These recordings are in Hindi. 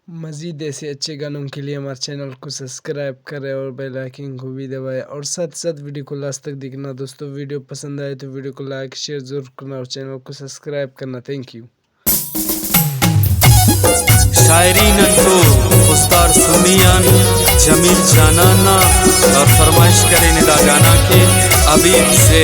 मज़ीद ऐसे अच्छे गानों के लिए हमारे चैनल को सब्सक्राइब करें और बेल आइकन को भी दबाएं और साथ साथ वीडियो को लास्ट तक देखना। दोस्तों वीडियो पसंद आए तो वीडियो को लाइक शेयर ज़रूर करना और चैनल को सब्सक्राइब करना। Thank you. शायरी नंतो उस्ताद सुनियान जमील जानाना और फरमाइश करें निदा गाना के अबीब से।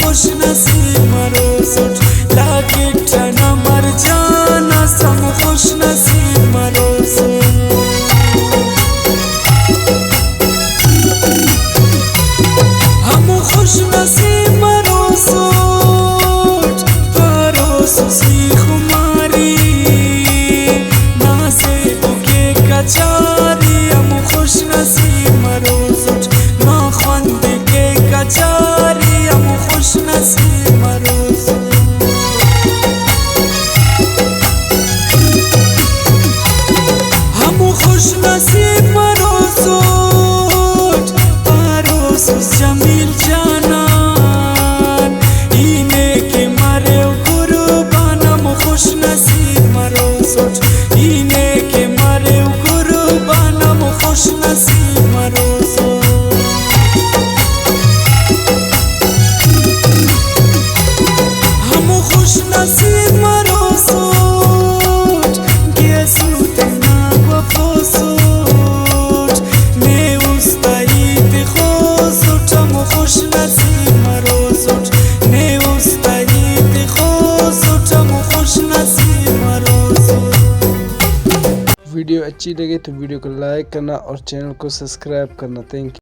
खुश नसीब मरो सोच लागे ठना मर जाना सम खुश नसीब मरो सोच हम खुश नसीब मरो सोच पारो सीख मारी ना से बुके कचारी हम खुश नसीब मरो सोच ना खंद के कचारी हम खुश नसीब मरो सोच हम खुश नसीब मरो सोच पारो जमील जानान इने के मारे कुर्बान हम खुश नसीब मरो सोच इने के मारे कुर्बान हम खुश नसीब मरो सोच हम खुश नसीब मरो सोच के सूते ना वफो सोच ने उस्ताईत खो सोच हम खुश नसीब मरो सोच ने उस्ताईत खो सोच हम खुश नसीब मरो सोच। वीडियो अच्छी लगे तो वीडियो को लाइक करना और चैनल को सब्सक्राइब करना। Thank you.